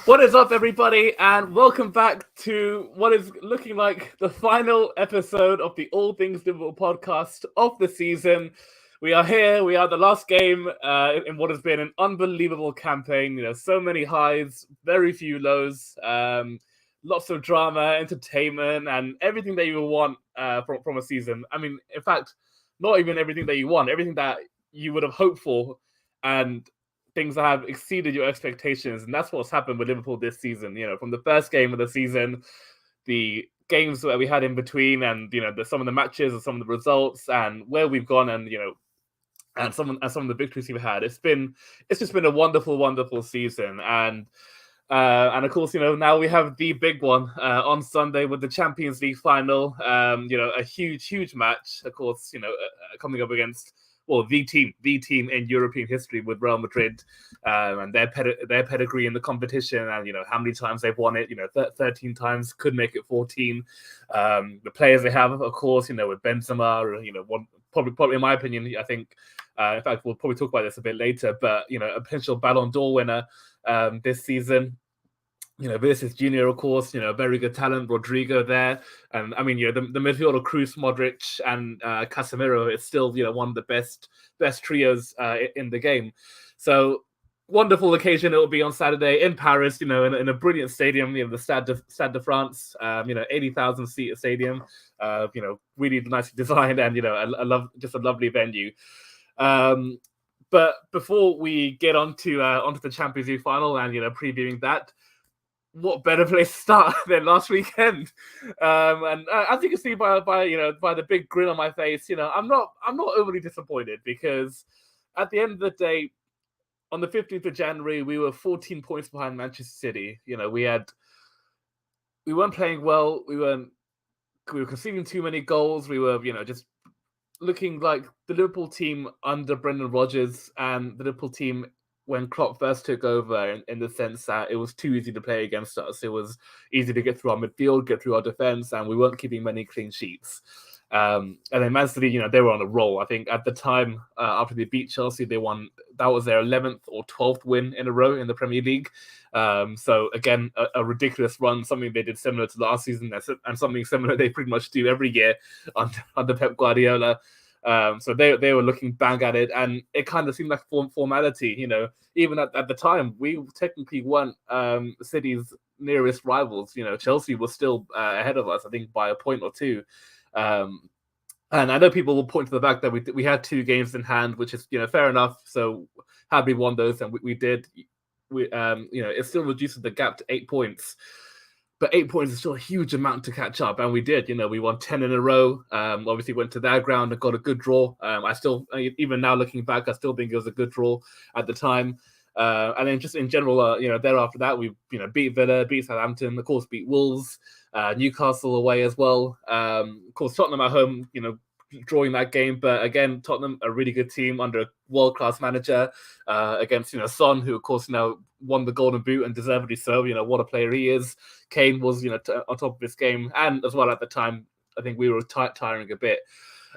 What is up, everybody, and welcome back to what is looking like the final episode of the All Things Liverpool podcast of the season. We are here. We are the last game in what has been an unbelievable campaign. So many highs, very few lows, lots of drama, entertainment, and everything that you want from a season. I mean, in fact, not even everything that you want, everything that you would have hoped for, and things that have exceeded your expectations, and that's what's happened with Liverpool this season. From the first game of the season, the games that we had in between, and some of the matches and some of the results, and where we've gone, and some of the victories we've had. It's just been a wonderful, wonderful season, and of course, now we have the big one on Sunday with the Champions League final. A huge, huge match. Of course, coming up against the team in European history with Real Madrid, and their pedigree in the competition, and how many times they've won it. 13 times, could make it 14. The players they have, of course, with Benzema, probably in my opinion, I think. In fact, we'll probably talk about this a bit later, but a potential Ballon d'Or winner this season. Vinicius Junior, of course, a very good talent. Rodrigo there, and I mean, the midfield of Cruz, Modric, and Casemiro is still, one of the best trios in the game. So wonderful occasion it will be on Saturday in Paris. In a brilliant stadium, the Stade de France. 80,000 seat stadium. Really nicely designed, and just a lovely venue. But before we get onto the Champions League final and previewing that, what better place to start than last weekend? And as you can see by the big grin on my face, I'm not overly disappointed, because at the end of the day, on the 15th of January, we were 14 points behind Manchester City. We weren't playing well. We were conceding too many goals. We were just looking like the Liverpool team under Brendan Rodgers, and the Liverpool team when Klopp first took over, in the sense that it was too easy to play against us. It was easy to get through our midfield, get through our defence, and we weren't keeping many clean sheets. And then Man City, they were on a roll. I think at the time, after they beat Chelsea, they won. That was their 11th or 12th win in a row in the Premier League. So again, a ridiculous run, something they did similar to last season, and something similar they pretty much do every year under Pep Guardiola. So they were looking bang at it, and it kind of seemed like formality. Even at the time, we technically weren't City's nearest rivals. Chelsea was still ahead of us, I think, by a point or two. And I know people will point to the fact that we had 2 games in hand, which is fair enough. So had we won those, and we did, it still reduces the gap to 8 points. But 8 points is still a huge amount to catch up, and we did. We won 10 in a row. Obviously, went to their ground and got a good draw. Even now looking back, I still think it was a good draw at the time. And then just in general, thereafter that, we beat Villa, beat Southampton, of course, beat Wolves, Newcastle away as well. Of course, Tottenham at home, drawing that game. But again, Tottenham, a really good team under a world-class manager, against Son, who of course won the Golden Boot, and deservedly so. What a player he is. Kane was on top of this game, and as well at the time, I think we were tiring a bit.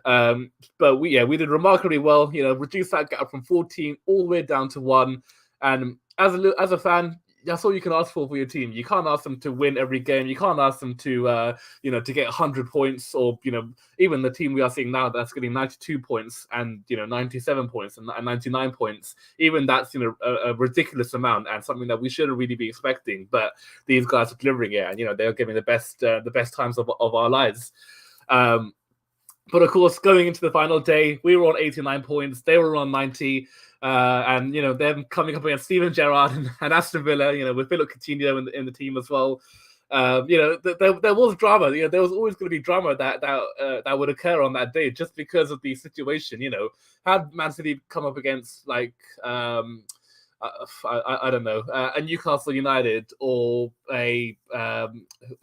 But we did remarkably well. Reduced that gap from 14 all the way down to 1. And as a fan, that's all you can ask for your team. You can't ask them to win every game. You can't ask them to to get 100 points, or even the team we are seeing now that's getting 92 points and 97 points and 99 points. Even that's a ridiculous amount, and something that we shouldn't really be expecting. But these guys are delivering it, and they're giving the best times of our lives. But of course, going into the final day, we were on 89 points. They were on 90. And them coming up against Steven Gerrard and Aston Villa, with Philip Coutinho in the team as well. There was drama. There was always going to be drama that would occur on that day, just because of the situation. Had Man City come up against I don't know, a Newcastle United or a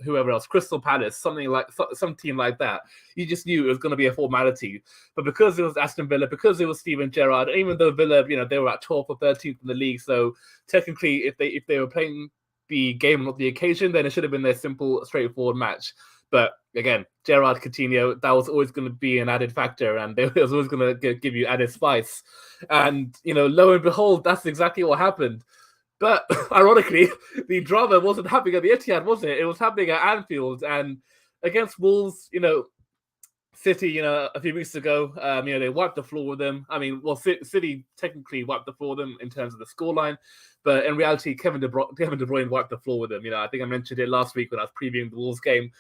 whoever else, Crystal Palace, some team like that, you just knew it was going to be a formality. But because it was Aston Villa, because it was Steven Gerrard, even though Villa, they were at 12th or 13th in the league, so technically, if they were playing the game, not the occasion, then it should have been their simple, straightforward match. But again, Gerrard, Coutinho, that was always going to be an added factor, and it was always going to give you added spice. And lo and behold, that's exactly what happened. But ironically, the drama wasn't happening at the Etihad, was it? It was happening at Anfield, and against Wolves, City, a few weeks ago, they wiped the floor with them. I mean, well, City technically wiped the floor with them in terms of the scoreline, but in reality, Kevin De Bruyne wiped the floor with them. I think I mentioned it last week when I was previewing the Wolves game.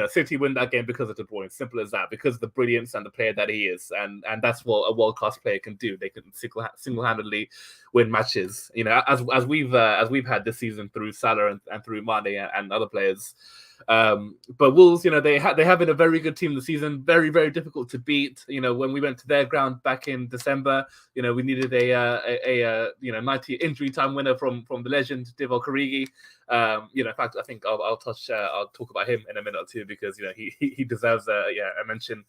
City win that game because of De Bruyne. Simple as that. Because of the brilliance and the player that he is, and that's what a world class player can do. They can single handedly win matches. As we've had this season through Salah and through Mane and other players. But Wolves, they have been a very good team this season. Very, very difficult to beat. When we went to their ground back in December, we needed a 90 injury time winner from the legend Divock Origi. In fact, I think I'll talk about him in a minute or two because he deserves a mention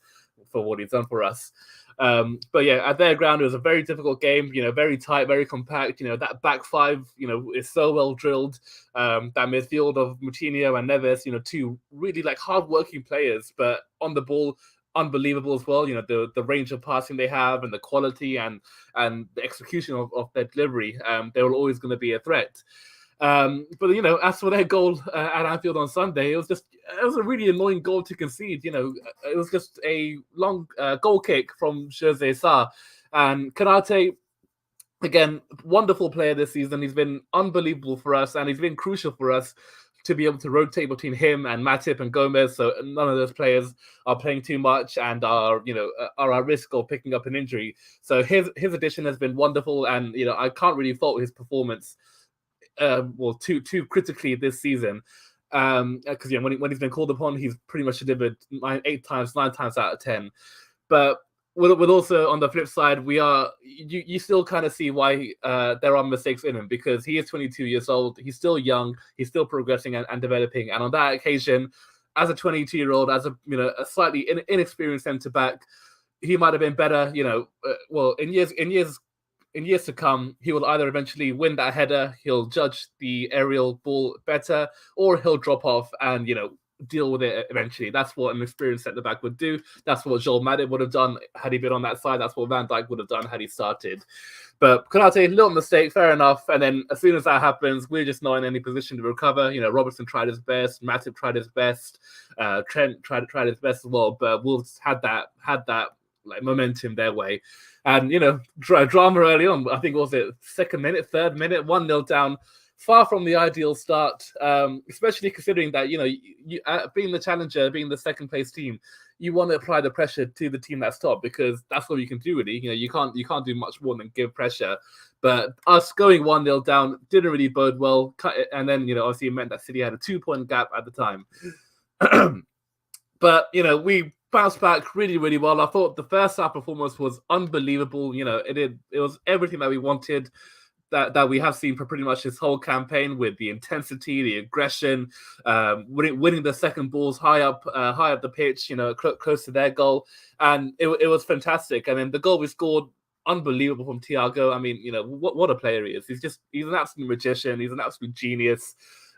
for what he's done for us. But yeah, at their ground, it was a very difficult game. Very tight, very compact. That back five, is so well drilled. That midfield of Moutinho and Neves, two really hard-working players, but on the ball, unbelievable as well. The range of passing they have and the quality and the execution of their delivery. They were always going to be a threat. But as for their goal at Anfield on Sunday, it was a really annoying goal to concede. It was just a long goal kick from Jose Sa, and Konate, again, wonderful player this season. He's been unbelievable for us, and he's been crucial for us to be able to rotate between him and Matip and Gomez, so none of those players are playing too much and are at risk of picking up an injury. So his addition has been wonderful, and I can't really fault his performance. Too critically this season, because when he's been called upon, he's pretty much delivered 9 times out of 10. But with also on the flip side, you still kind of see why there are mistakes in him, because he is 22 years old, he's still young, he's still progressing and developing. And on that occasion, as a 22-year-old, as a slightly inexperienced centre back, he might have been better. In years to come, he will either eventually win that header, he'll judge the aerial ball better, or he'll drop off and, deal with it eventually. That's what an experienced centre-back would do. That's what Joel Matip would have done had he been on that side. That's what Van Dijk would have done had he started. But Konate, little mistake, fair enough. And then as soon as that happens, we're just not in any position to recover. Robertson tried his best, Matip tried his best, Trent tried his best as well. But Wolves had that momentum their way. And, drama early on. I think, was it second minute, third minute, 1-0 down. Far from the ideal start, especially considering that, you being the challenger, being the second place team, you want to apply the pressure to the team that's top, because that's all you can do, really. You can't do much more than give pressure. But us going 1-0 down didn't really bode well. And then, obviously it meant that City had a 2-point gap at the time. But, we bounced back really, really well. I thought the first half performance was unbelievable. It was everything that we wanted, that we have seen for pretty much this whole campaign, with the intensity, the aggression, winning the second balls high up the pitch, close to their goal, and it was fantastic. And then the goal we scored, unbelievable from Thiago. I mean, what a player he is. He's an absolute magician. He's an absolute genius.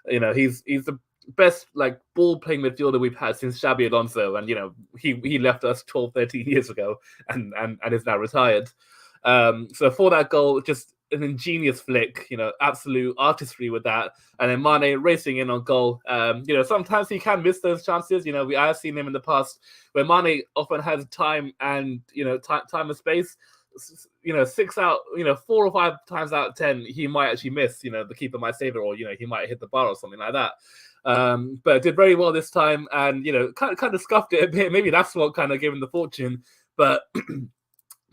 He's the best ball playing midfielder we've had since Xabi Alonso, and he left us 12-13 years ago and is now retired. So for that goal, just an ingenious flick, absolute artistry with that. And then Mane racing in on goal. Sometimes he can miss those chances. I have seen him in the past where Mane often has time and time and space. 4 or 5 times out of 10 he might actually miss. The keeper might save it, or he might hit the bar or something like that. But did very well this time, and kind of scuffed it a bit. Maybe that's what kind of gave him the fortune, but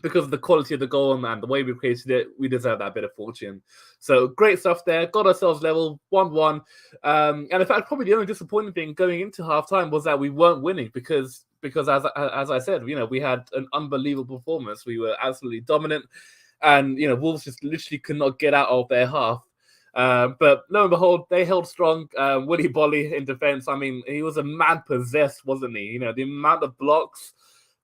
because of the quality of the goal and the way we created it, we deserve that bit of fortune. So great stuff there. Got ourselves level 1-1. And in fact, probably the only disappointing thing going into halftime was that we weren't winning, because as I said, we had an unbelievable performance. We were absolutely dominant, and Wolves just literally could not get out of their half. But lo and behold, they held strong. Willy Bolly in defense. I mean, he was a man possessed, wasn't he? The amount of blocks,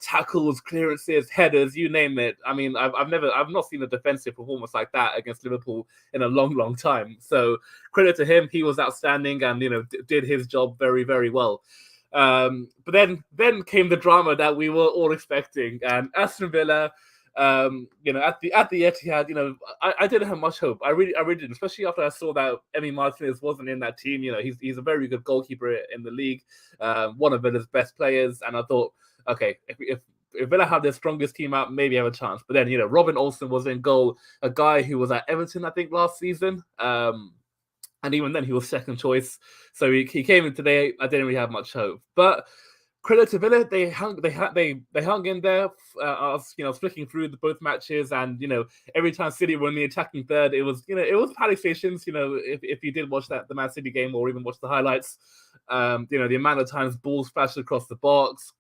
tackles, clearances, headers, you name it. I mean, I've not seen a defensive performance like that against Liverpool in a long, long time. So credit to him, he was outstanding and did his job very, very well. But then came the drama that we were all expecting, and Aston Villa At the Etihad, I didn't have much hope. I really didn't, especially after I saw that Emi Martinez wasn't in that team. He's a very good goalkeeper in the league, one of Villa's best players, and I thought, okay, if Villa have their strongest team out, maybe have a chance. But then, Robin Olsen was in goal, a guy who was at Everton, I think, last season. And even then, he was second choice. So he came in today. I didn't really have much hope. But credit to Villa, they hung in there. I was flicking through both matches, and every time City were in the attacking third, it was panic stations. If you did watch the Man City game or even watch the highlights, the amount of times balls flashed across the box,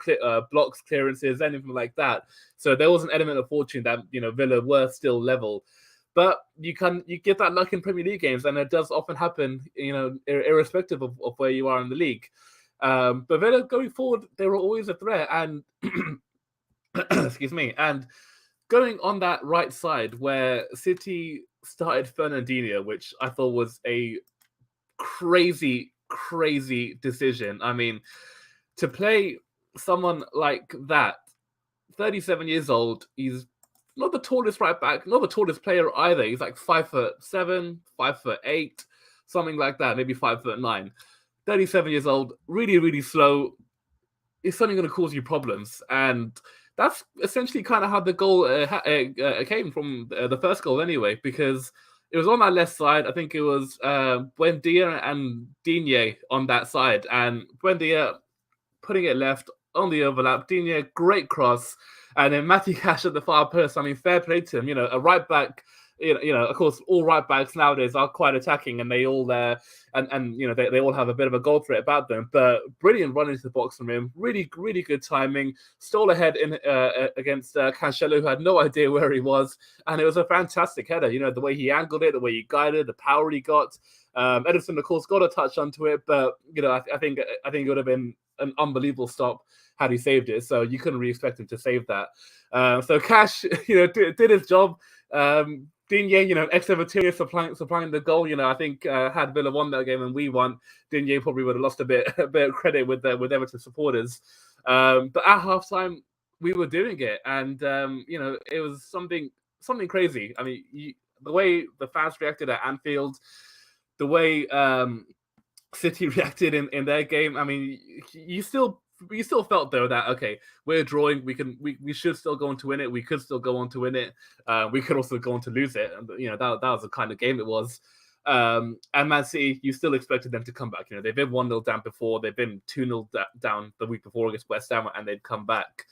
blocks, clearances, anything like that. So there was an element of fortune that Villa were still level. But you get that luck in Premier League games, and it does often happen, irrespective of where you are in the league. But Villa going forward, they were always a threat, and excuse me, and going on that right side where City started Fernandinho, which I thought was a crazy decision. I mean, to play someone like that, 37 years old, he's not the tallest right back, not the tallest player either. He's like 5'7", 5'8", something like that, maybe 5'9". 37 years old, really slow. It's something going to cause you problems, and that's essentially kind of how the goal came from, the first goal anyway, because it was on that left side. I think it was Buendia and Digne on that side, and Buendia putting it left on the overlap. Digne, great cross, and then Matty Cash at the far post. I mean, fair play to him. A right back. Of course, all right backs nowadays are quite attacking, and they all they all have a bit of a goal threat about them. But brilliant run into the box from him. Really good timing. Stole ahead in against Cancelo, who had no idea where he was, and it was a fantastic header. The way he angled it, the way he guided, the power he got. Edison, of course, got a touch onto it, but I think it would have been an unbelievable stop had he saved it. So you couldn't really expect him to save that. So Cash, did his job. Digne, ex-Everton supplying the goal. I think had Villa won that game and we won, Digne probably would have lost a bit of credit with Everton supporters. But at halftime, we were doing it, and it was something crazy. I mean, the way the fans reacted at Anfield, the way City reacted in their game. I mean, you still felt though that okay, we're drawing. We should still go on to win it. We could still go on to win it. We could also go on to lose it. And that was the kind of game it was. And Man City, you still expected them to come back. They've been 1-0 down before. They've been 2-0 down the week before against West Ham, and they'd come back.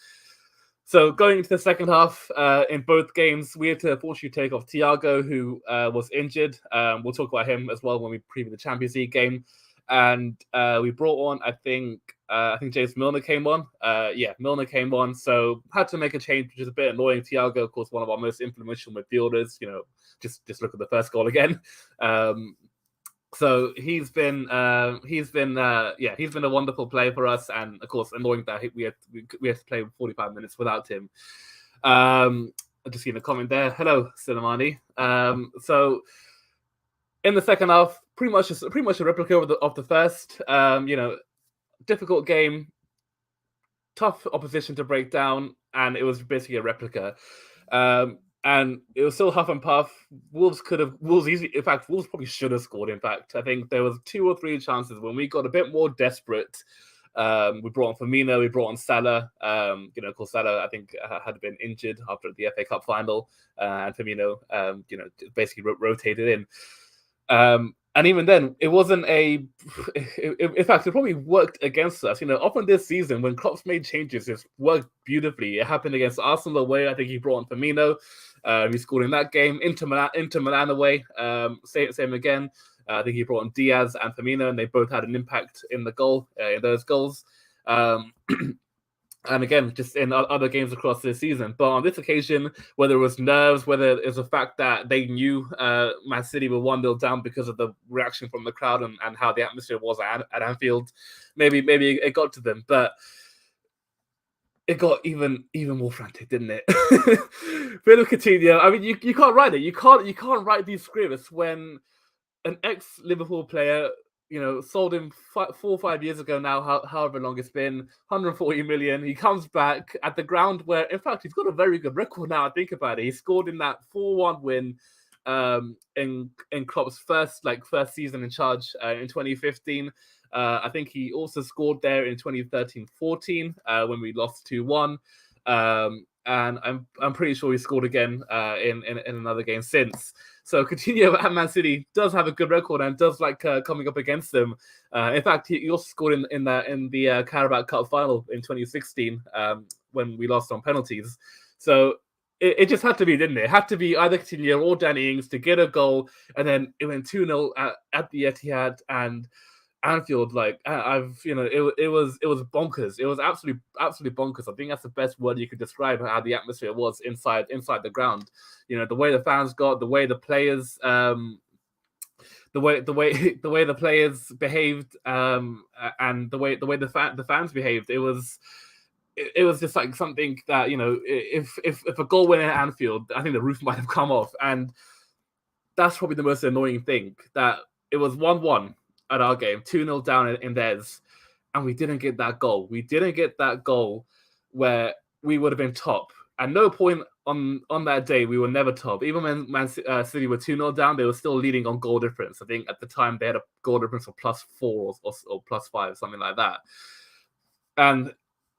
So going into the second half, in both games, we had to fortunately take off Thiago, who was injured. We'll talk about him as well when we preview the Champions League game. And we brought on, I think James Milner came on. Milner came on. So had to make a change, which is a bit annoying. Thiago, of course, one of our most influential midfielders. Just look at the first goal again. So he's been a wonderful player for us, and of course annoying that we had to play 45 minutes without him. I just seen a comment there. Hello, Silamani. So in the second half, pretty much a replica of the first. Difficult game, tough opposition to break down, and it was basically a replica. And it was still huff and puff. Wolves probably should have scored. In fact, I think there was 2 or 3 chances when we got a bit more desperate. We brought on Firmino, we brought on Salah. Of course, Salah, I think, had been injured after the FA Cup final, and Firmino, basically rotated in. And even then, it wasn't in fact, it probably worked against us. Often this season, when Klopp's made changes, it's worked beautifully. It happened against Arsenal away. I think he brought on Firmino. He scored in that game. Inter Milan away. Same again. I think he brought on Diaz and Firmino, and they both had an impact in those goals. And again, just in other games across this season. But on this occasion, whether it was nerves, whether it was the fact that they knew Man City were 1-0 down because of the reaction from the crowd and how the atmosphere was at Anfield, maybe it got to them. But it got even more frantic, didn't it? Philip Coutinho, I mean, you can't write it. You can't write these scripts when an ex-Liverpool player, sold him 4 or 5 years ago now, however long it's been, 140 million. He comes back at the ground where, in fact, he's got a very good record now. I think about it. He scored in that 4-1 win in Klopp's first season in charge in 2015. I think he also scored there in 2013-14 when we lost 2-1. And I'm pretty sure he scored again in another game since. So Coutinho at Man City does have a good record and does like coming up against them. In fact, he also scored in the Carabao Cup final in 2016 when we lost on penalties. So it just had to be, didn't it? It had to be either Coutinho or Danny Ings to get a goal, and then it went 2-0 at the Etihad and Anfield. Like it was bonkers. It was absolutely bonkers. I think that's the best word you could describe how the atmosphere was inside the ground. The way the fans got, the way the players, the way the players behaved, and the way the fans behaved. It was just like something that if a goal went at Anfield, I think the roof might have come off, and that's probably the most annoying thing, that it was 1-1 at our game, 2-0 down in theirs, and we didn't get that goal. We didn't get that goal where we would have been top. At no point on that day we were never top. Even when Man City were 2-0 down, they were still leading on goal difference. I think at the time they had a goal difference of +4 or +5, something like that. And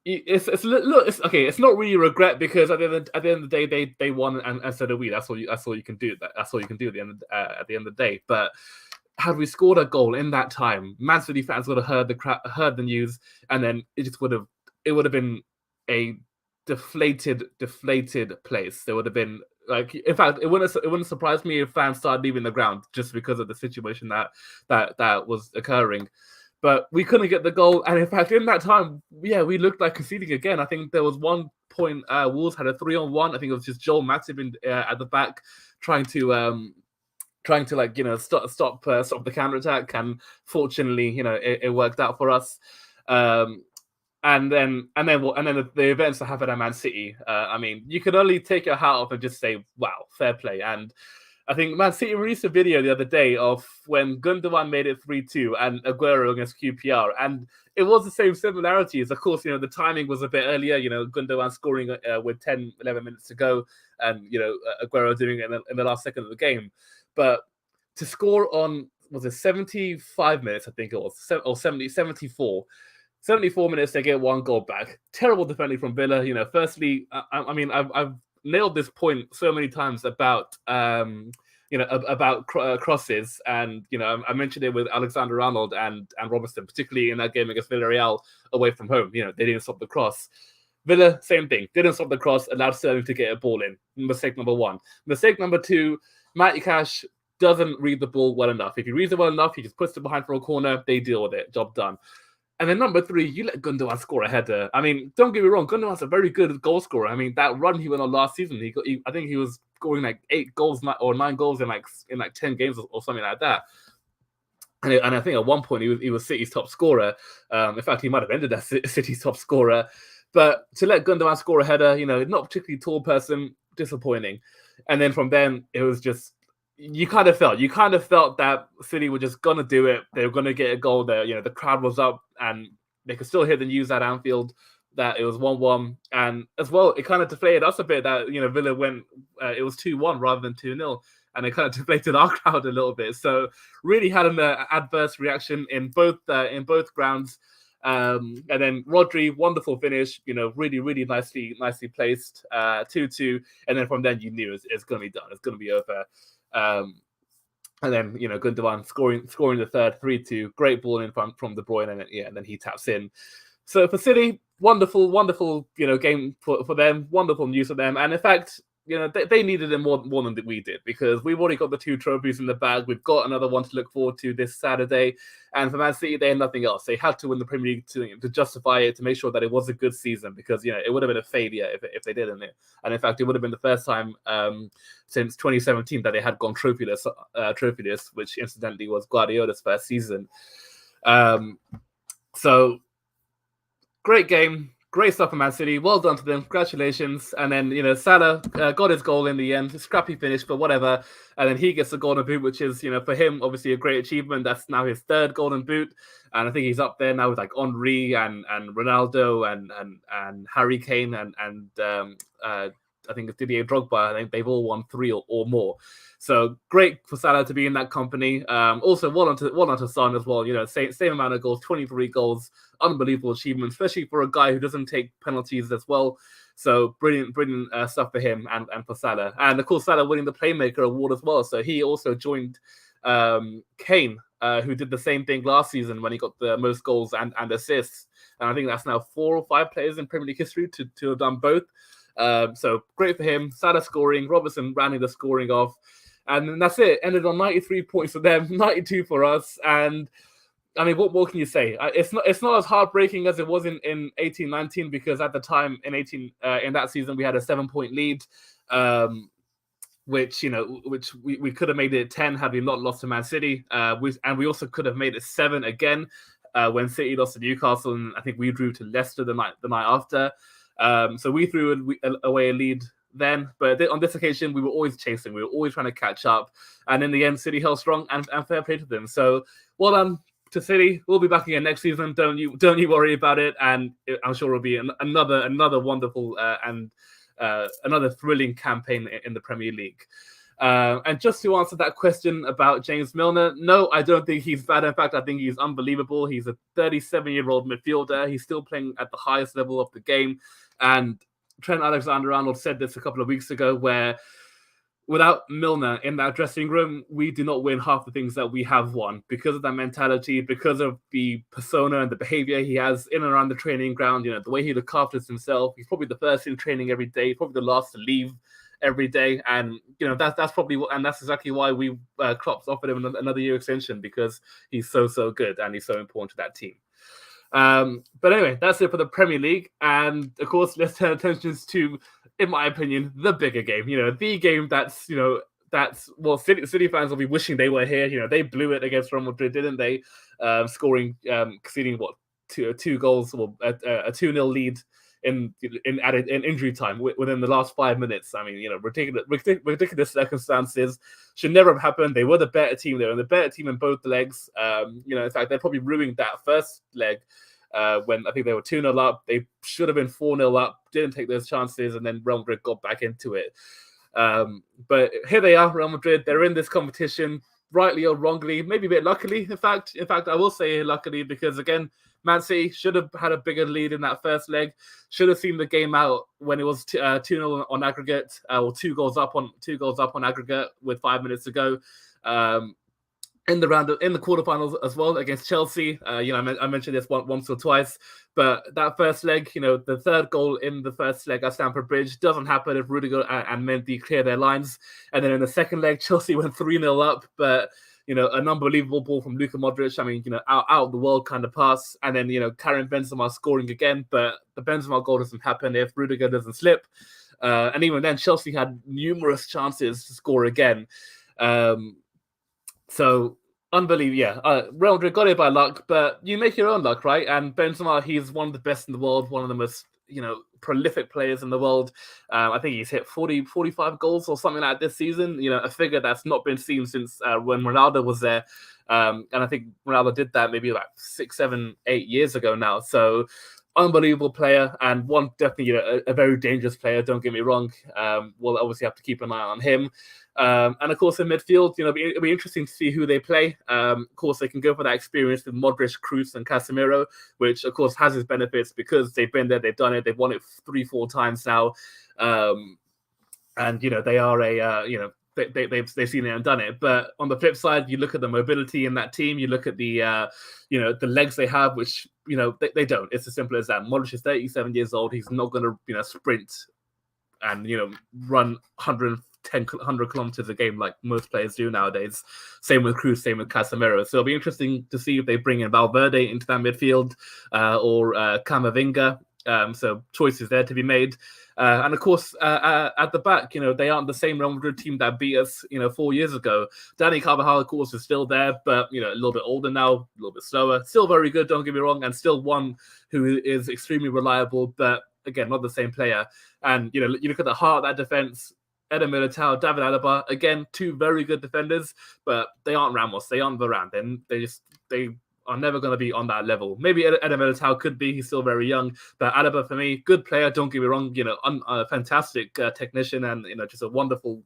it's okay. It's not really regret, because at the end of the day they won, and so did we. That's all you can do. That's all you can do at the end of the day. But had we scored a goal in that time, Man City fans would have heard the news, and then it would have been a deflated place. There would have been, like, in fact, it wouldn't surprise me if fans started leaving the ground just because of the situation that was occurring. But we couldn't get the goal, and in fact, in that time, we looked like conceding again. I think there was one point Wolves had a 3-on-1. I think it was just Joel Matip at the back trying to stop the counter attack, and fortunately, it worked out for us. And then the events that happened at Man City. I mean, you could only take your hat off and just say, "Wow, fair play." And I think Man City released a video the other day of when Gundogan made it 3-2 and Aguero against QPR, and it was the same similarities. Of course, the timing was a bit earlier. Gundogan scoring with 10-11 minutes to go, and Aguero doing it in the last second of the game. But to score on, was it 75 minutes? I think it was, or 74 minutes, they get one goal back. Terrible defending from Villa. Firstly, I've nailed this point so many times about crosses, and I mentioned it with Alexander-Arnold and Robertson, particularly in that game against Villarreal away from home. They didn't stop the cross. Villa, same thing. Didn't stop the cross, allowed Sterling to get a ball in. Mistake number 1. Mistake number 2, Matty Cash doesn't read the ball well enough. If he reads it well enough, he just puts it behind for a corner, they deal with it. Job done. And then number 3, you let Gundogan score a header. I mean, don't get me wrong, Gundogan's a very good goal scorer. I mean, that run he went on last season, I think he was scoring like 8 goals or 9 goals in like 10 games or something like that. And I think at one point he was City's top scorer. In fact, he might have ended as City's top scorer. But to let Gundogan score a header, not particularly tall person, disappointing. And then from then, it was just, you kind of felt that City were just gonna do it. They were gonna get a goal there. The crowd was up, and they could still hear the news at Anfield that it was 1-1. And as well, it kind of deflated us a bit that Villa went. It was 2-1 rather than 2-0, and it kind of deflated our crowd a little bit. So really had an adverse reaction in both grounds. And then Rodri, wonderful finish. Really, really nicely placed. 2-2, and then from then you knew it's gonna be done. It's gonna be over. And then Gundogan scoring the third, 3-2, great ball in from De Bruyne, and then he taps in. So for City, wonderful game for them, wonderful news for them, and in fact, they needed it more than we did, because we've already got the 2 trophies in the bag. We've got another one to look forward to this Saturday. And for Man City, they had nothing else. They had to win the Premier League to justify it, to make sure that it was a good season, because it would have been a failure if they didn't. And in fact, it would have been the first time since 2017 that they had gone trophyless, which incidentally was Guardiola's first season. So great game. great stuff for Man City. Well done to them. Congratulations. And then, Salah got his goal in the end. Scrappy finish, but whatever. And then he gets the golden boot, which is, for him, obviously a great achievement. That's now his third golden boot. And I think he's up there now with like Henry and Ronaldo and Harry Kane and I think it's Didier Drogba. I think they've all won 3 or more. So great for Salah to be in that company. Also, well on to Son as well. Same amount of goals, 23 goals. Unbelievable achievement, especially for a guy who doesn't take penalties as well. So brilliant stuff for him and for Salah. And of course, Salah winning the Playmaker Award as well. So he also joined Kane, who did the same thing last season when he got the most goals and assists. And I think that's now 4 or 5 players in Premier League history to have done both. So great for him. Salah scoring, Robertson rounding the scoring off. And then that's it. Ended on 93 points for them, 92 for us. And I mean, what more can you say? It's not as heartbreaking as it was in 18-19, because at the time in that season we had a 7-point lead, which we could have made it 10 had we not lost to Man City. And we also could have made it 7 again when City lost to Newcastle, and I think we drew to Leicester the night after. So we threw away a lead then, but on this occasion we were always chasing, we were always trying to catch up, and in the end City held strong and fair play to them. So well done to City. We'll be back again next season, don't you worry about it, and I'm sure it'll be another wonderful and another thrilling campaign in the Premier League. And just to answer that question about James Milner, no, I don't think he's bad. In fact, I think he's unbelievable. He's a 37-year-old midfielder. He's still playing at the highest level of the game. And Trent Alexander-Arnold said this a couple of weeks ago, where without Milner in that dressing room, we do not win half the things that we have won, because of that mentality, because of the persona and the behavior he has in and around the training ground, the way he looks after himself. He's probably the first in training every day, probably the last to leave every day. And, that's probably what, and that's exactly why we Klopp's offered him another year extension, because he's so good and he's so important to that team. But anyway, that's it for the Premier League. And of course, let's turn attentions to, in my opinion, the bigger game. The game that's City fans will be wishing they were here. They blew it against Real Madrid, didn't they? Conceding two goals, or a 2-0 lead in injury time within the last 5 minutes. I mean, ridiculous circumstances. Should never have happened. They were the better team. They were the better team in both legs. In fact, they probably ruined that first leg when I think they were 2-0 up. They should have been 4-0 up. Didn't take those chances, and then Real Madrid got back into it. But here they are, Real Madrid. They're in this competition, rightly or wrongly, maybe a bit luckily. In fact, I will say luckily, because again, Man City should have had a bigger lead in that first leg. Should have seen the game out when it was 2-0 on aggregate, or 2 goals up on aggregate with 5 minutes to go. In the quarterfinals as well against Chelsea. I mentioned this once or twice, but that first leg, the third goal in the first leg at Stamford Bridge doesn't happen if Rudiger and Mendy clear their lines. And then in the second leg, Chelsea went 3-0 up, but an unbelievable ball from Luka Modric. I mean, out of the world kind of pass. And then, Karim Benzema scoring again, but the Benzema goal doesn't happen if Rudiger doesn't slip. And even then, Chelsea had numerous chances to score again. So unbelievable, yeah. Real Madrid got it by luck, but you make your own luck, right? And Benzema, he's one of the best in the world, one of the most prolific players in the world. I think he's hit 45 goals or something like that this season. A figure that's not been seen since when Ronaldo was there. And I think Ronaldo did that maybe like 6, 7, 8 years ago now. So unbelievable player, and one definitely a very dangerous player. Don't get me wrong. We'll obviously have to keep an eye on him. And of course in midfield, it'll be interesting to see who they play. Of course, they can go for that experience with Modric, Kroos, and Casemiro, which of course has its benefits because they've been there, they've done it, they've won it 3-4 times now. And they are they've seen it and done it. But on the flip side, you look at the mobility in that team, you look at the the legs they have, which they don't. It's as simple as that. Modric is 37 years old. He's not going to sprint and run 100 kilometers a game like most players do nowadays. Same with Kroos, same with Casemiro. So it'll be interesting to see if they bring in Valverde into that midfield or Camavinga. So choices there to be made. And of course, at the back, they aren't the same Real Madrid team that beat us, 4 years ago. Dani Carvajal, of course, is still there, but, a little bit older now, a little bit slower. Still very good, don't get me wrong, and still one who is extremely reliable, but again, not the same player. And, you look at the heart of that defense, Eder Militao, David Alaba, again, two very good defenders, but they aren't Ramos, they aren't Varane. They are never going to be on that level. Maybe Eder Militao could be, he's still very young, but Alaba, for me, good player, don't get me wrong, a fantastic technician and, just a wonderful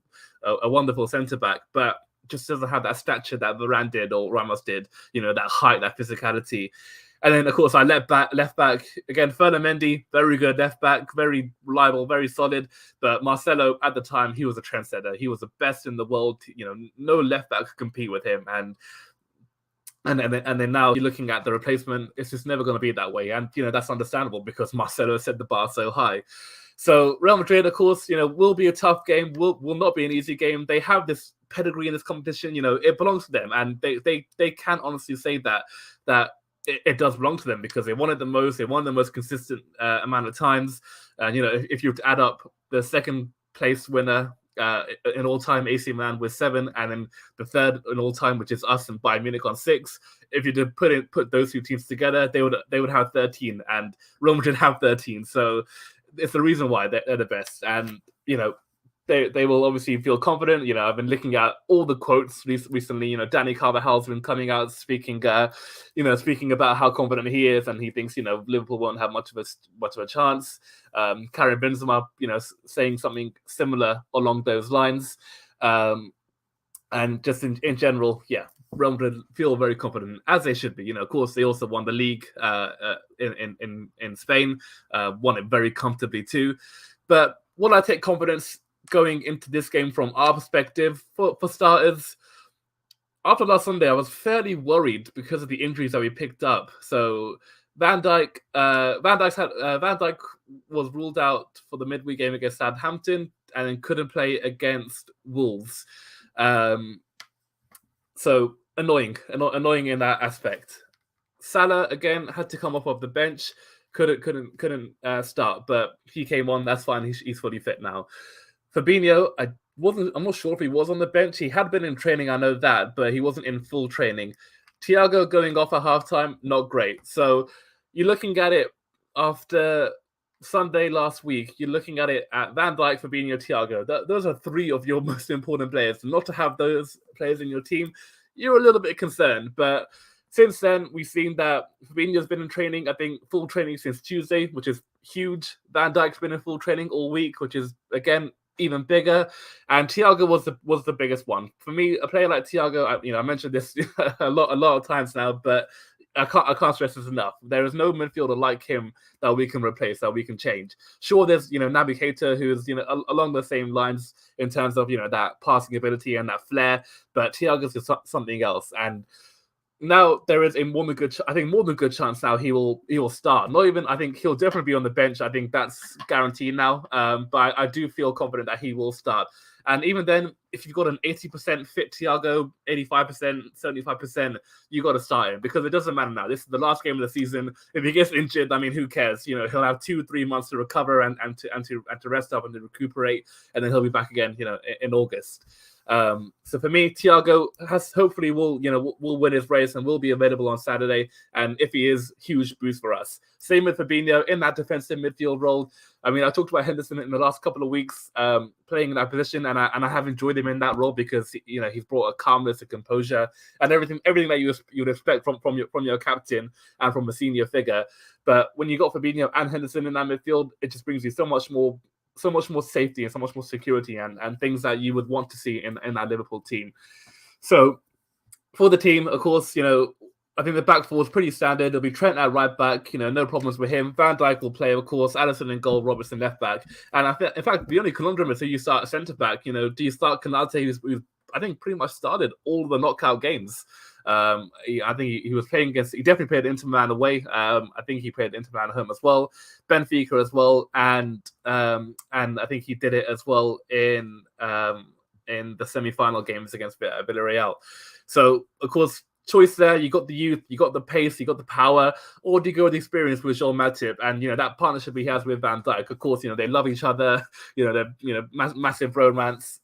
centre-back, but just doesn't have that stature that Varane did or Ramos did, that height, that physicality. And then, of course, I left back again. Fernand Mendy, very good left back, very reliable, very solid. But Marcelo, at the time, he was a trendsetter. He was the best in the world. No left back could compete with him. And then now you're looking at the replacement. It's just never going to be that way. And that's understandable because Marcelo set the bar so high. So Real Madrid, of course, will be a tough game. Will not be an easy game. They have this pedigree in this competition. It belongs to them, and they can honestly say that it does belong to them because they won it the most. They won the most consistent amount of times. And, if you were to add up the second place winner in all time, AC Milan with 7, and then the third in all time, which is us and Bayern Munich on 6. If you did put those two teams together, they would have 13, and Real Madrid have 13. So it's the reason why they're the best. And, they will obviously feel confident. I've been looking at all the quotes recently. Dani Carvajal's been coming out speaking about how confident he is, and he thinks Liverpool won't have much of a chance. Karim Benzema, saying something similar along those lines, and just in general, yeah, Real Madrid feel very confident, as they should be. Of course, they also won the league in Spain, won it very comfortably too. But will I take confidence going into this game from our perspective? For starters, after last Sunday, I was fairly worried because of the injuries that we picked up. So Van Dijk was ruled out for the midweek game against Southampton and then couldn't play against Wolves. So annoying in that aspect. Salah again had to come off of the bench, couldn't start, but he came on. That's fine. He's fully fit now. Fabinho, I'm not sure if he was on the bench. He had been in training, I know that, but he wasn't in full training. Thiago going off at halftime, not great. So you're looking at it after Sunday last week, you're looking at it at Van Dijk, Fabinho, Thiago. Those are 3 of your most important players. Not to have those players in your team, you're a little bit concerned. But since then, we've seen that Fabinho's been in training, I think full training since Tuesday, which is huge. Van Dijk's been in full training all week, which is, again, even bigger. And Thiago was the biggest one. For me, a player like Thiago, I mentioned this a lot of times now, but I can't stress this enough. There is no midfielder like him that we can replace, that we can change. Sure, there's Naby Keita, who's along the same lines in terms of that passing ability and that flair, but Thiago's just something else. And now there is a more than good chance now he will start. Not even, I think he'll definitely be on the bench. I think that's guaranteed now. But I do feel confident that he will start. And even then, if you've got an 80% fit Thiago, 85%, 75%, you got to start him because it doesn't matter now. This is the last game of the season. If he gets injured, who cares? He'll have 2-3 months to recover and to rest up and to recuperate, and then he'll be back again, in August. So for me, Thiago hopefully will win his race and will be available on Saturday. And if he is, huge boost for us. Same with Fabinho in that defensive midfield role. I talked about Henderson in the last couple of weeks playing in that position, and I have enjoyed him in that role because he's brought a calmness, a composure, and everything that you would expect from your captain and from a senior figure. But when you got Fabinho and Henderson in that midfield, it just brings you so much more safety and so much more security and things that you would want to see in that Liverpool team. So for the team, of course, I think the back four is pretty standard. It'll be Trent at right back, no problems with him. Van Dijk will play, of course. Alisson in goal, Robertson left back. And in fact, the only conundrum is who you start at centre back. Do you start Konate, who's I think pretty much started all the knockout games? I think he was playing against. He definitely played Inter Milan away. I think he played Inter Milan at home as well. Benfica as well, and I think he did it as well in the semi-final games against Villarreal. So of course, choice there. You got the youth, you got the pace, you got the power, or do you go with the experience with Joel Matip and that partnership he has with Van Dijk? Of course, they love each other. They're massive romance.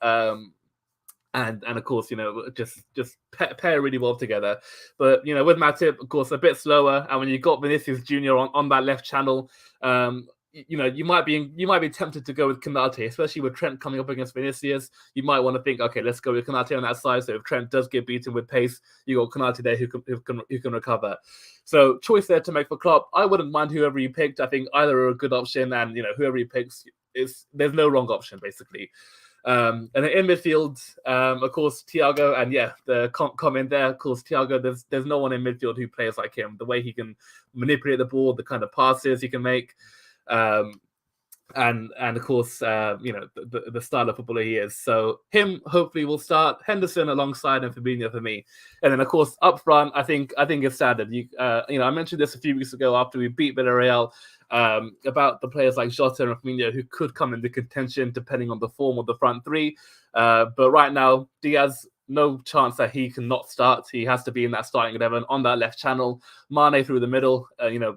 And of course, just pair really well together. But with Matip, of course, a bit slower. And when you got Vinicius Junior on that left channel, you might be tempted to go with Konate, especially with Trent coming up against Vinicius. You might want to think, okay, let's go with Konate on that side. So if Trent does get beaten with pace, you got Konate there who can recover. So choice there to make for Klopp. I wouldn't mind whoever you picked. I think either are a good option, and whoever he picks there's no wrong option basically. And then in midfield, of course, Thiago, and the comment there, of course, Thiago, there's no one in midfield who plays like him. The way he can manipulate the ball, the kind of passes he can make, and of course, the style of footballer he is. So him hopefully will start. Henderson alongside and Fabinho for me, and then of course up front, I think it's standard. I mentioned this a few weeks ago after we beat Villarreal. About the players like Jota and Firmino who could come into contention depending on the form of the front three. But right now, Diaz, no chance that he cannot start. He has to be in that starting 11 on that left channel. Mane through the middle,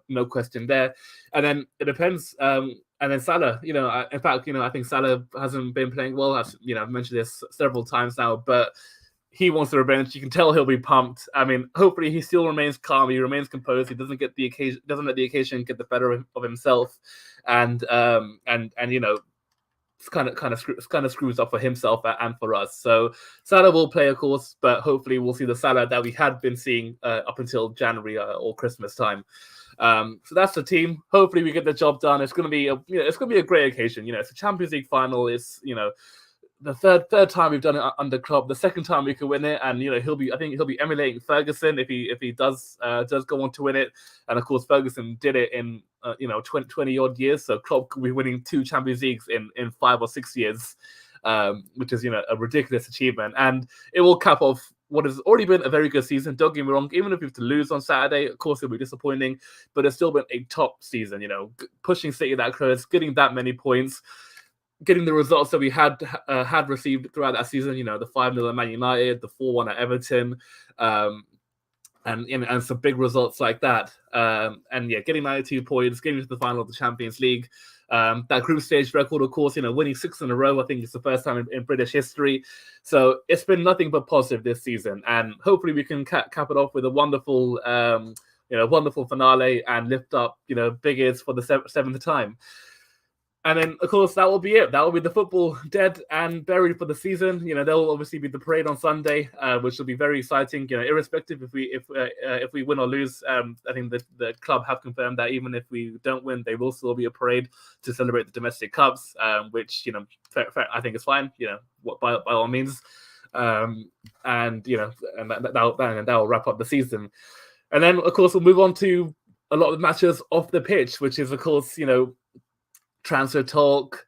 no question there. And then it depends. And then Salah, in fact, I think Salah hasn't been playing well. I've mentioned this several times now, but he wants the revenge. You can tell he'll be pumped. I mean, hopefully he still remains calm. He remains composed. He doesn't let the occasion get the better of himself, and it's kind of screws up for himself and for us. So Salah will play, of course, but hopefully we'll see the Salah that we had been seeing up until January or Christmas time. So that's the team. Hopefully we get the job done. It's going to be a great occasion. It's a Champions League final. It's the third time we've done it under Klopp. The second time we could win it, and he'll be emulating Ferguson if he does go on to win it. And of course Ferguson did it in 20 odd years. So Klopp could be winning 2 Champions Leagues in 5 or 6 years, which is a ridiculous achievement. And it will cap off what has already been a very good season. Don't get me wrong. Even if we have to lose on Saturday, of course it'll be disappointing. But it's still been a top season. Pushing City that close, getting that many points. Getting the results that we had received throughout that season, the 5-0 at Man United, the 4-1 at Everton, and some big results like that. Getting 92 points, getting to the final of the Champions League. That group stage record, of course, winning 6 in a row. I think it's the first time in British history. So it's been nothing but positive this season, and hopefully we can cap it off with a wonderful, wonderful finale and lift up, Big Ears for the 7th time. And then, of course, that will be it. That will be the football dead and buried for the season. There will obviously be the parade on Sunday, which will be very exciting. Irrespective if we win or lose, I think the club have confirmed that even if we don't win, there will still be a parade to celebrate the domestic cups, which fair, I think is fine. By all means, and that'll wrap up the season. And then, of course, we'll move on to a lot of matches off the pitch, which is, of course, transfer talk,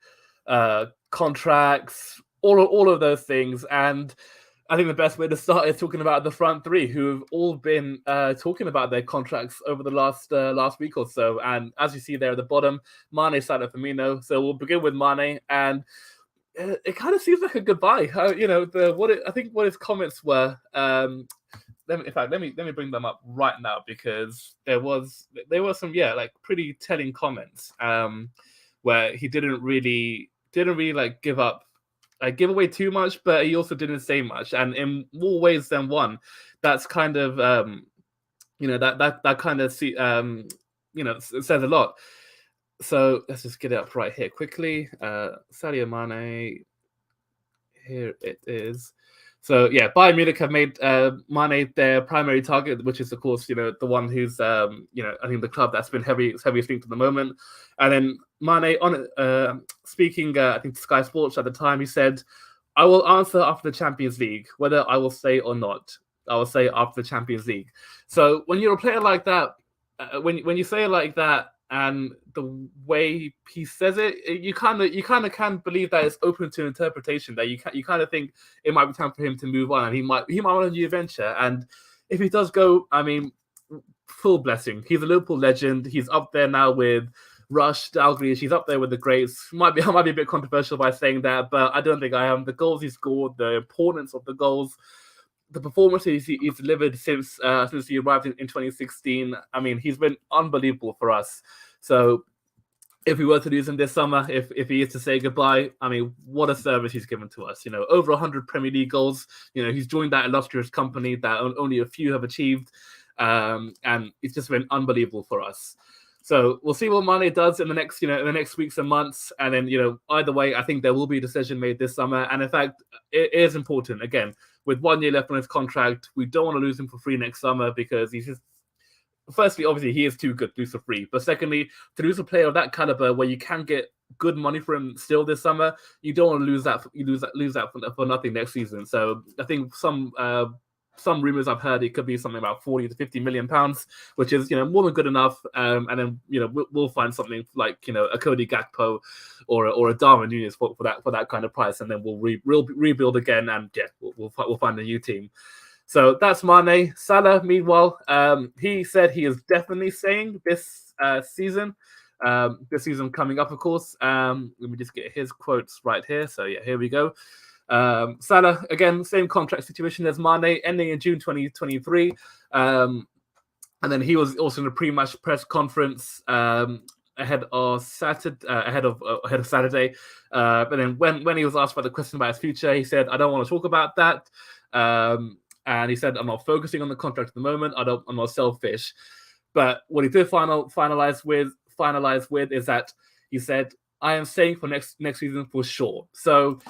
contracts, all of those things. And I think the best way to start is talking about the front three, who have all been talking about their contracts over the last week or so. And as you see there at the bottom, Mane, Salah, Firmino. So we'll begin with Mane, and it kind of seems like a goodbye. I think what his comments were. Let me bring them up right now, because there were some pretty telling comments. Where he didn't really give away too much, but he also didn't say much, and in more ways than one. That's kind of that kind of says a lot. So let's just get it up right here quickly. Sadio Mane, here it is. So Bayern Munich have made Mane their primary target, which is of course the one who's I think the club that's been heaviest linked at the moment. And then Mane on speaking, I think to Sky Sports at the time, he said, "I will answer after the Champions League whether I will stay or not. I will say after the Champions League." So when you're a player like that, when you say it like that, and the way he says it, you kind of can believe that it's open to interpretation. That you kind of think it might be time for him to move on, and he might want a new adventure. And if he does go, I mean, full blessing. He's a Liverpool legend. He's up there now with Rush, Dalglish. He's up there with the greats. I might be a bit controversial by saying that, but I don't think I am. The goals he scored, the importance of the goals, the performances he's delivered since he arrived in 2016, I mean, he's been unbelievable for us. So if we were to lose him this summer, if he is to say goodbye, I mean, what a service he's given to us. Over 100 Premier League goals. He's joined that illustrious company that only a few have achieved, and it's just been unbelievable for us. So we'll see what Mane does in the next weeks and months, and then either way, I think there will be a decision made this summer. And in fact, it is important. Again, with 1 year left on his contract, we don't want to lose him for free next summer because he's just. Firstly, obviously, he is too good to lose for free. But secondly, to lose a player of that caliber, where you can get good money for him still this summer, you don't want to lose that. You lose that for nothing next season. So I think some rumors I've heard it could be something about 40 to 50 million pounds, which is more than good enough. And then we'll find something like a Cody Gakpo or a Darwin Núñez for that kind of price, and then we'll rebuild again, and we'll find a new team. So that's Mane. Salah, meanwhile, he said he is definitely staying this season. This season coming up, of course. Let me just get his quotes right here. So yeah, here we go. Salah, again, same contract situation as Mane, ending in June 2023. And then he was also in a pre-match press conference ahead of Saturday. But then when he was asked about the question about his future, he said, "I don't want to talk about that." And he said, "I'm not focusing on the contract at the moment. I'm not selfish." But what he did finalize with is that he said, "I am staying for next season for sure." So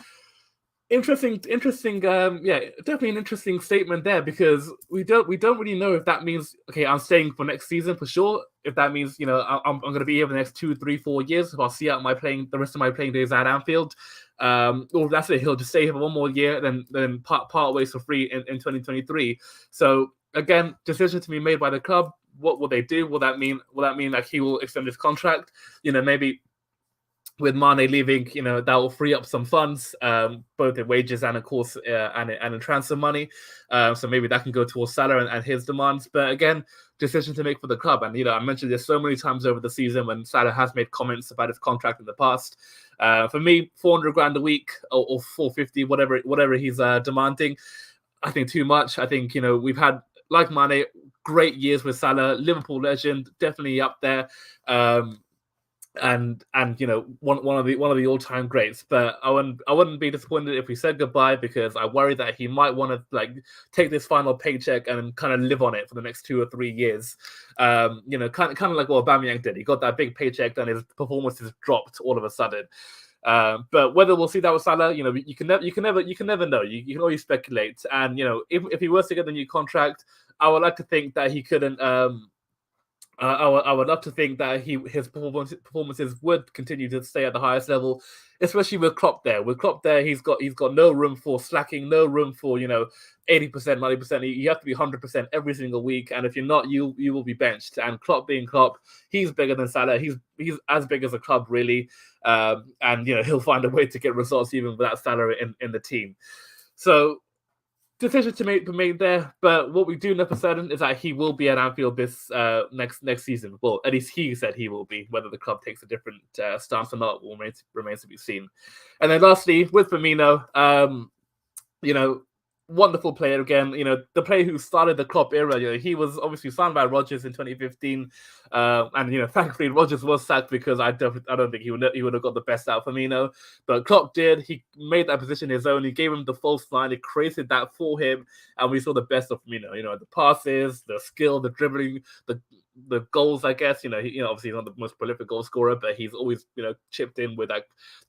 interesting. Definitely an interesting statement there, because we don't really know if that means, okay, I'm staying for next season for sure. If that means I'm going to be here for the next 2, 3, 4 years, if I'll see out the rest of my playing days at Anfield. Or that's it, he'll just stay here for one more year, then part ways for free in 2023. So again, decision to be made by the club. What will they do? Will that mean that he will extend his contract? Maybe with Mane leaving, that will free up some funds, both in wages and of course and in transfer money. So maybe that can go towards Salah and his demands. But again, decision to make for the club. And I mentioned this so many times over the season when Salah has made comments about his contract in the past. For me, 400 grand a week or 450, whatever he's demanding, I think too much. I think we've had, like Mane, great years with Salah, Liverpool legend, definitely up there. And one of the all-time greats. But I wouldn't be disappointed if we said goodbye, because I worry that he might want to take this final paycheck and kind of live on it for the next 2 or 3 years. Kind of like what Aubameyang did. He got that big paycheck, then his performances dropped all of a sudden. But whether we'll see that with Salah, you can never know. You can always speculate. And if he was to get the new contract, I would like to think that he couldn't. I would love to think that his performances would continue to stay at the highest level, especially with Klopp there. With Klopp there, he's got no room for slacking, no room for 80%, 90%. You have to be 100% every single week, and if you're not, you will be benched. And Klopp being Klopp, he's bigger than Salah. He's as big as a club, really, and he'll find a way to get results even without Salah in the team. So. Decision to be made there, but what we do know for certain is that he will be at Anfield this next season. Well, at least he said he will be. Whether the club takes a different stance or not remains to be seen. And then lastly, with Firmino, wonderful player again. The player who started the Klopp era. He was obviously signed by Rodgers in 2015, and thankfully Rodgers was sacked, because I don't think he would have got the best out of Firmino. But Klopp did. He made that position his own. He gave him the false line. He created that for him, and we saw the best of Firmino. The passes, the skill, the dribbling, the goals. I guess obviously he's not the most prolific goal scorer, but he's always chipped in with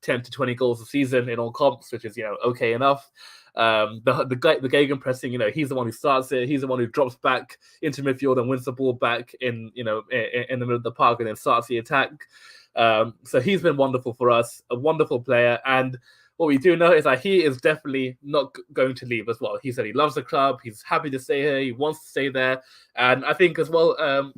10 to 20 goals a season in all comps, which is okay enough. The gegenpressing, he's the one who starts it. He's the one who drops back into midfield and wins the ball back in the middle of the park and then starts the attack. So he's been wonderful for us, a wonderful player. And what we do know is that he is definitely not going to leave as well. He said he loves the club. He's happy to stay here. He wants to stay there. And I think as well,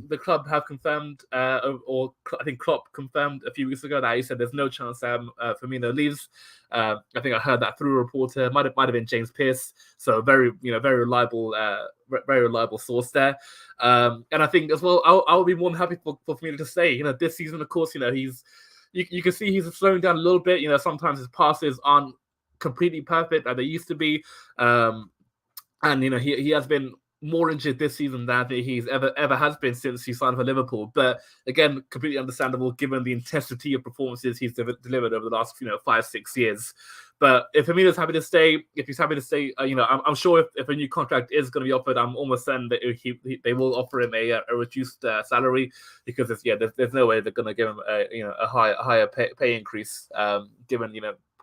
the club have confirmed, or I think Klopp confirmed a few weeks ago that he said there's no chance that Firmino leaves. I think I heard that through a reporter. Might have been James Pearce. So very reliable source there. And I think as well, I'll be more than happy for Firmino to stay. This season, of course, he's. You can see he's slowing down a little bit. Sometimes his passes aren't completely perfect like they used to be. And he has been more injured this season than he's ever has been since he signed for Liverpool. But again, completely understandable given the intensity of performances he's delivered over the last 5-6 years. But if Firmino's happy to stay, if he's happy to stay, I'm sure if a new contract is going to be offered, I'm almost certain that they will offer him a reduced salary, because there's no way they're going to give him a higher pay increase,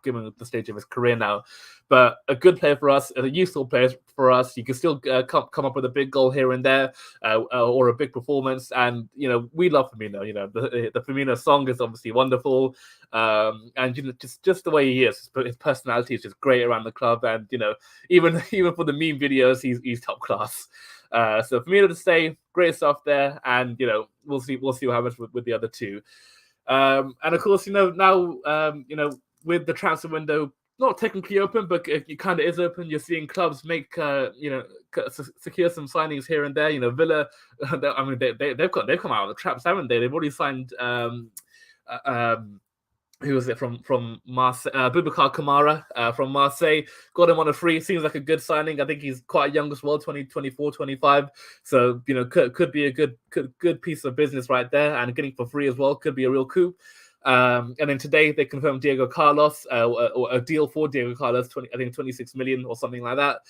given the stage of his career now. But a good player for us, a useful player for us. You can still come up with a big goal here and there, or a big performance. And we love Firmino. The Firmino song is obviously wonderful, and just the way he is, his personality is just great around the club. And even for the meme videos, he's top class. So Firmino to stay, great stuff there. And we'll see what happens with the other two. And of course, now with the transfer window not technically open, but it kind of is open. You're seeing clubs make secure some signings here and there. Villa, I mean, they've come out of the traps, haven't they? They've already signed who was it from Marseille? Boubacar Kamara from Marseille. Got him on a free. Seems like a good signing. I think he's quite young as well, 24, 25. So could be a good piece of business right there, and getting for free as well could be a real coup. And then today they confirmed Diego Carlos, or a deal for Diego Carlos, 26 million or something like that.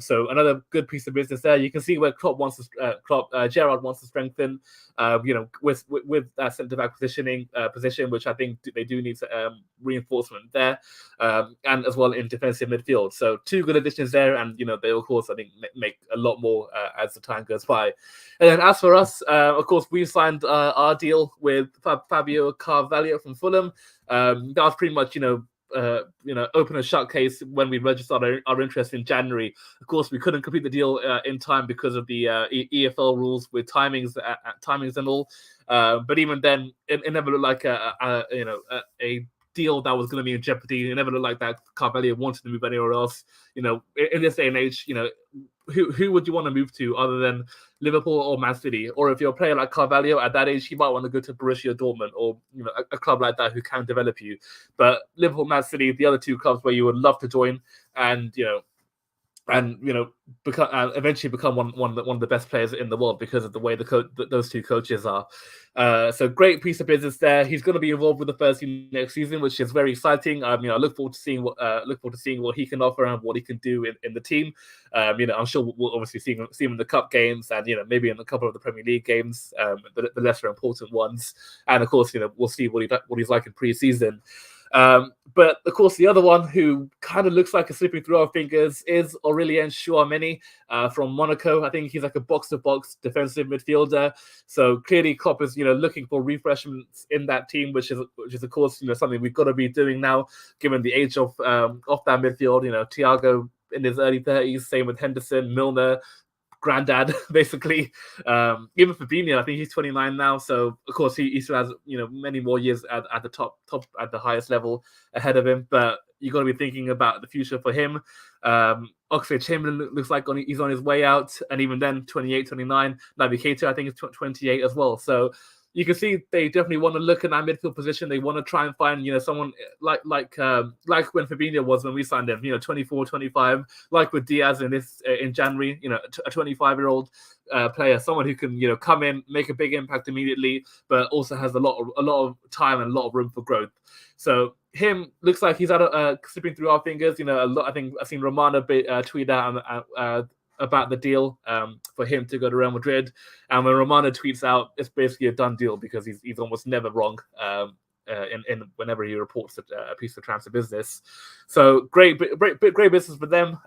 So another good piece of business there. You can see where Gerrard wants to strengthen, with that centre back position, which I think they do need reinforcement there, and as well in defensive midfield. So two good additions there, and they of course I think make a lot more as the time goes by. And then as for us, of course we signed our deal with Fabio Carvalho from Fulham. That was pretty much open and shut case when we registered our interest in January. Of course, we couldn't complete the deal in time because of the EFL rules with timings and all. But even then, it never looked like a deal that was going to be in jeopardy. It never looked like that Carvalho wanted to move anywhere else. In this day and age, who would you want to move to other than Liverpool or Man City? Or if you're a player like Carvalho at that age, you might want to go to Borussia Dortmund or a club like that who can develop you. But Liverpool, Man City, the other two clubs where you would love to join, and eventually become one of the best players in the world because of the way those two coaches are. So great piece of business there. He's going to be involved with the first team next season, which is very exciting. I look forward to seeing what he can offer and what he can do in the team. I'm sure we'll obviously see him in the cup games, and maybe in a couple of the Premier League games, the lesser important ones. And of course, we'll see what he's like in pre-season. But of course, the other one who kind of looks like a slipping through our fingers is Aurélien Tchouameni from Monaco. I think he's like a box-to-box defensive midfielder. So clearly, Klopp is looking for refreshments in that team, which is of course something we've got to be doing now, given the age of that midfield. Thiago in his early 30s, same with Henderson, Milner. Granddad, basically. Even Fabinho, I think he's 29 now, so of course he still has many more years at the top at the highest level ahead of him. But you got to be thinking about the future for him. Oxlade-Chamberlain looks like he's on his way out, and even then 28, 29. Naby Keita I think is 28 as well. So you can see they definitely want to look at that midfield position. They want to try and find, someone like when Fabinho was when we signed him, 24, 25, like with Diaz in January, a 25-year-old player, someone who can, come in, make a big impact immediately, but also has a lot of time and a lot of room for growth. So him looks like he's slipping through our fingers. I think I've seen Romano tweet out about the deal for him to go to Real Madrid, and when Romano tweets out, it's basically a done deal because he's almost never wrong in whenever he reports a piece of transfer business. So great business for them.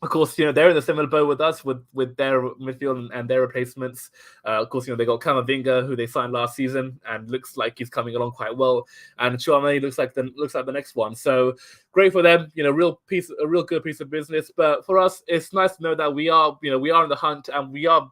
Of course, they're in a similar boat with us with their midfield and their replacements. Of course, they got Camavinga, who they signed last season, and looks like he's coming along quite well. And Tchouameni looks like the next one. So great for them. A real good piece of business. But for us, it's nice to know that we are in the hunt, and we are.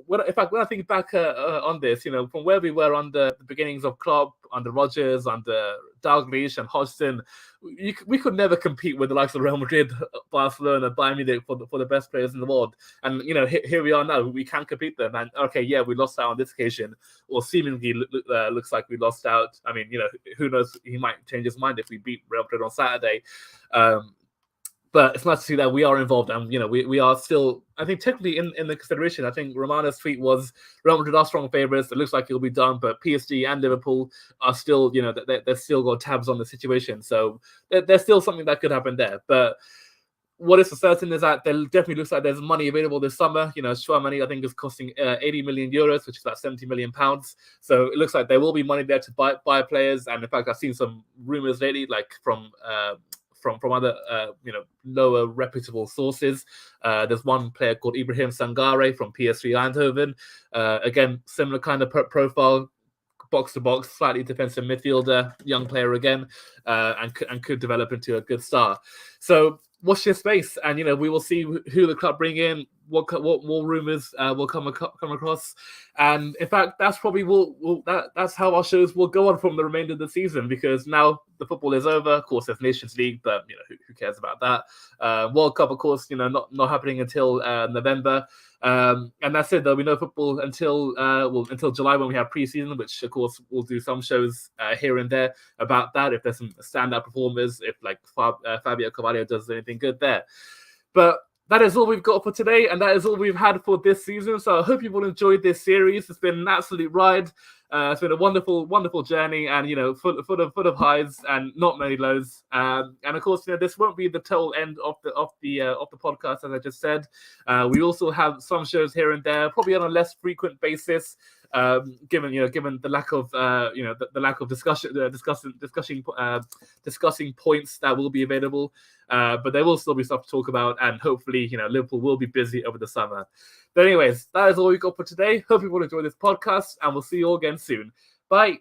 When I think back on this, from where we were on the beginnings of Klopp, under Rodgers, under Dalglish and Hodgson, we could never compete with the likes of Real Madrid, Barcelona, Bayern Munich for the best players in the world. And here we are now. We can compete them. And okay, yeah, we lost out on this occasion, or seemingly looks like we lost out. I mean, who knows? He might change his mind if we beat Real Madrid on Saturday. But it's nice to see that we are involved, and we are still, I think, technically in the consideration. I think Romano's tweet was Real Madrid are strong favourites. It looks like it'll be done, but PSG and Liverpool are still, they're still got tabs on the situation. So there's still something that could happen there. But what is for certain is that there definitely looks like there's money available this summer. Chouamani, I think, is costing 80 million euros, which is about 70 million pounds. So it looks like there will be money there to buy players. And in fact, I've seen some rumors lately, like from other lower reputable sources. There's one player called Ibrahim Sangare from PSV Eindhoven. Again, similar kind of profile, box to box, slightly defensive midfielder, young player again, and could develop into a good star. So watch this space, and we will see who the club bring in, what more rumors will come across, and in fact that's probably that's how our shows will go on from the remainder of the season, because now the football is over. Of course, there's Nations League, but who cares about that? World Cup, of course, not happening until November. And that's it, though. We know football until July, when we have pre-season, which of course we'll do some shows here and there about that, if there's some standout performers, if like Fabio Carvalho does anything good there. But that is all we've got for today, and that is all we've had for this season. So I hope you've all enjoyed this series. It's been an absolute ride. It's been a wonderful, wonderful journey, and full of highs and not many lows. And of course, this won't be the total end of the podcast, as I just said. We also have some shows here and there, probably on a less frequent basis, given the lack of the lack of discussing points that will be available. But there will still be stuff to talk about, and hopefully, Liverpool will be busy over the summer. But anyways, that is all we got for today. Hope you will enjoy this podcast, and we'll see you all again soon. Bye.